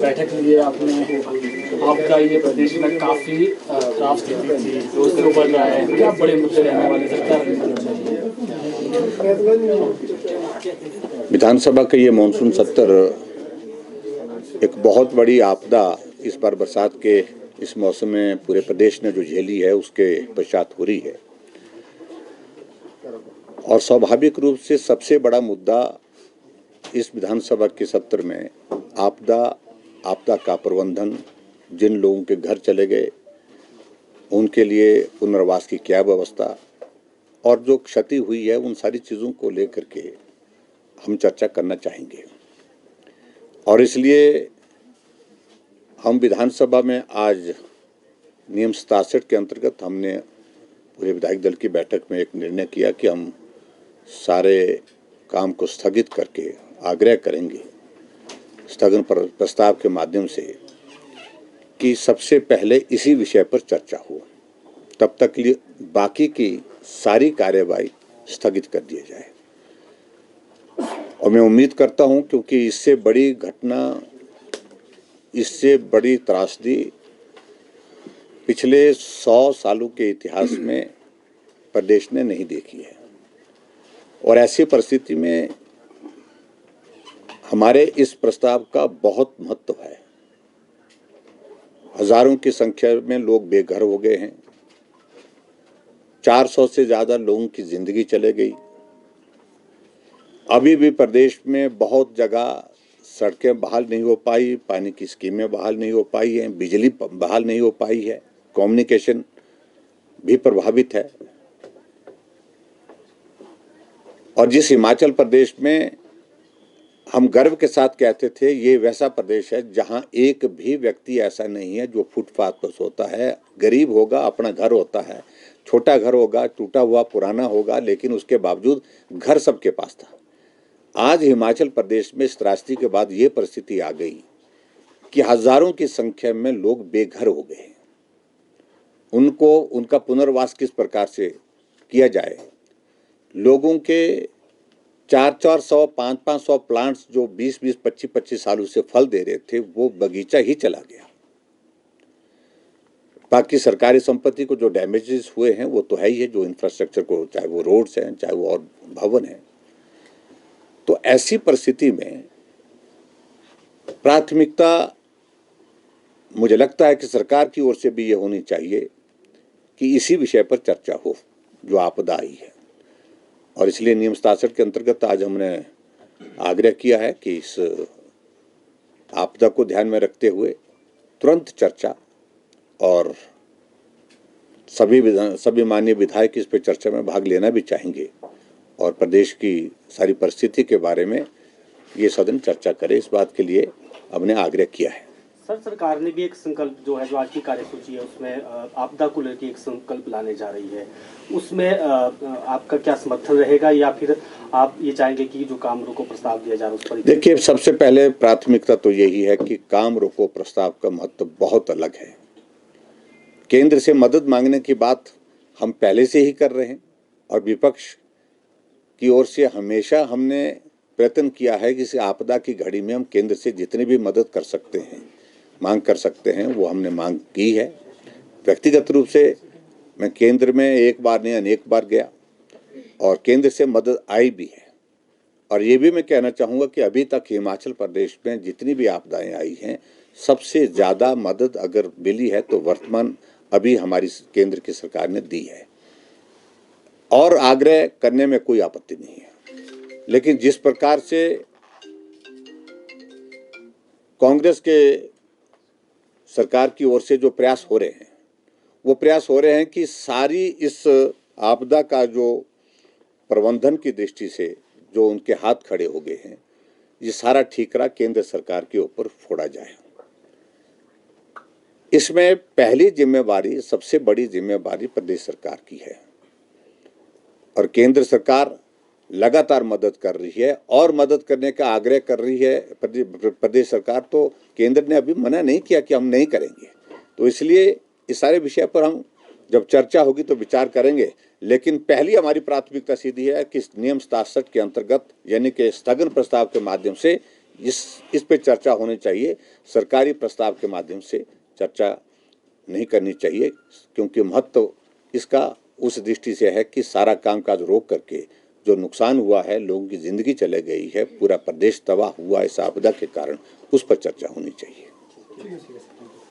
बैठक के लिए आपने आपका ये प्रदेश में काफी खराब स्थिति थी, रोज से ऊपर रहा है, क्या बड़े मुद्दे रहने वाले सरकार? विधानसभा का ये मानसून सत्र एक बहुत बड़ी आपदा इस बार बरसात के इस मौसम में पूरे प्रदेश ने जो झेली है उसके पश्चात हो रही है। और स्वाभाविक रूप से सबसे बड़ा मुद्दा इस विधानसभा के सत्र में आपदा का प्रबंधन, जिन लोगों के घर चले गए उनके लिए पुनर्वास की क्या व्यवस्था और जो क्षति हुई है उन सारी चीज़ों को लेकर के हम चर्चा करना चाहेंगे। और इसलिए हम विधानसभा में आज नियम 67 के अंतर्गत हमने पूरे विधायक दल की बैठक में एक निर्णय किया कि हम सारे काम को स्थगित करके आग्रह करेंगे स्थगन प्रस्ताव के माध्यम से कि सबसे पहले इसी विषय पर चर्चा हो, तब तक लिए बाकी की सारी कार्यवाही स्थगित कर दिया जाए। और मैं उम्मीद करता हूं क्योंकि इससे बड़ी घटना, इससे बड़ी त्रासदी पिछले 100 सालों के इतिहास में प्रदेश ने नहीं देखी है। और ऐसी परिस्थिति में हमारे इस प्रस्ताव का बहुत महत्व है। हजारों की संख्या में लोग बेघर हो गए हैं, 400 से ज्यादा लोगों की जिंदगी चले गई। अभी भी प्रदेश में बहुत जगह सड़कें बहाल नहीं हो पाई, पानी की स्कीमें बहाल नहीं हो पाई हैं, बिजली बहाल नहीं हो पाई है, कम्युनिकेशन भी प्रभावित है। और जिस हिमाचल प्रदेश में हम गर्व के साथ कहते थे ये वैसा प्रदेश है जहां एक भी व्यक्ति ऐसा नहीं है जो फुटपाथ पर सोता है, गरीब होगा, अपना घर होता है, छोटा घर होगा, टूटा हुआ पुराना होगा, लेकिन उसके बावजूद घर सबके पास था। आज हिमाचल प्रदेश में इस त्रासदी के बाद ये परिस्थिति आ गई कि हजारों की संख्या में लोग बेघर हो गए। उनको उनका पुनर्वास किस प्रकार से किया जाए। लोगों के 400-400, 500-500 प्लांट्स जो 20-20, 25-25 सालों से फल दे रहे थे वो बगीचा ही चला गया। बाकी सरकारी संपत्ति को जो डैमेजेस हुए हैं वो तो है ही है, जो इंफ्रास्ट्रक्चर को, चाहे वो रोड्स हैं, चाहे वो और भवन है। तो ऐसी परिस्थिति में प्राथमिकता मुझे लगता है कि सरकार की ओर से भी ये होनी चाहिए कि इसी विषय पर चर्चा हो जो आपदा आई है। और इसलिए नियम 67 के अंतर्गत आज हमने आग्रह किया है कि इस आपदा को ध्यान में रखते हुए तुरंत चर्चा, और सभी माननीय विधायक इस पर चर्चा में भाग लेना भी चाहेंगे और प्रदेश की सारी परिस्थिति के बारे में ये सदन चर्चा करे, इस बात के लिए हमने आग्रह किया है। सर, सरकार ने भी एक संकल्प जो है, जो आज की कार्यसूची है उसमें आपदा को लेकर एक संकल्प लाने जा रही है, उसमें आपका क्या समर्थन रहेगा या फिर आप ये चाहेंगे कि जो काम रोको प्रस्ताव दिया जा रहा है उस पर? देखिए, सबसे पहले प्राथमिकता तो यही है कि काम रोको प्रस्ताव का महत्व बहुत अलग है। केंद्र से मदद मांगने की बात हम पहले से ही कर रहे हैं और विपक्ष की ओर से हमेशा हमने प्रयत्न किया है कि इस आपदा की घड़ी में हम केंद्र से जितनी भी मदद कर सकते हैं, मांग कर सकते हैं, वो हमने मांग की है। व्यक्तिगत रूप से मैं केंद्र में एक बार नहीं अनेक बार गया और केंद्र से मदद आई भी है। और ये भी मैं कहना चाहूँगा कि अभी तक हिमाचल प्रदेश में जितनी भी आपदाएं आई हैं, सबसे ज़्यादा मदद अगर मिली है तो वर्तमान अभी हमारी केंद्र की सरकार ने दी है और आग्रह करने में कोई आपत्ति नहीं है। लेकिन जिस प्रकार से कांग्रेस के सरकार की ओर से जो प्रयास हो रहे हैं, वो प्रयास हो रहे हैं कि सारी इस आपदा का जो प्रबंधन की दृष्टि से जो उनके हाथ खड़े हो गए हैं, ये सारा ठीकरा केंद्र सरकार के ऊपर फोड़ा जाए। इसमें पहली जिम्मेवारी, सबसे बड़ी जिम्मेवारी प्रदेश सरकार की है और केंद्र सरकार लगातार मदद कर रही है और मदद करने का आग्रह कर रही है प्रदेश सरकार। तो केंद्र ने अभी मना नहीं किया कि हम नहीं करेंगे। तो इसलिए इस सारे विषय पर हम जब चर्चा होगी तो विचार करेंगे, लेकिन पहली हमारी प्राथमिकता सीधी है कि नियम 67 के अंतर्गत यानी कि स्थगन प्रस्ताव के माध्यम से इस पे चर्चा होनी चाहिए। सरकारी प्रस्ताव के माध्यम से चर्चा नहीं करनी चाहिए, क्योंकि महत्व इसका उस दृष्टि से है कि सारा कामकाज रोक करके जो नुकसान हुआ है, लोगों की जिंदगी चले गई है, पूरा प्रदेश तबाह हुआ इस आपदा के कारण, उस पर चर्चा होनी चाहिए।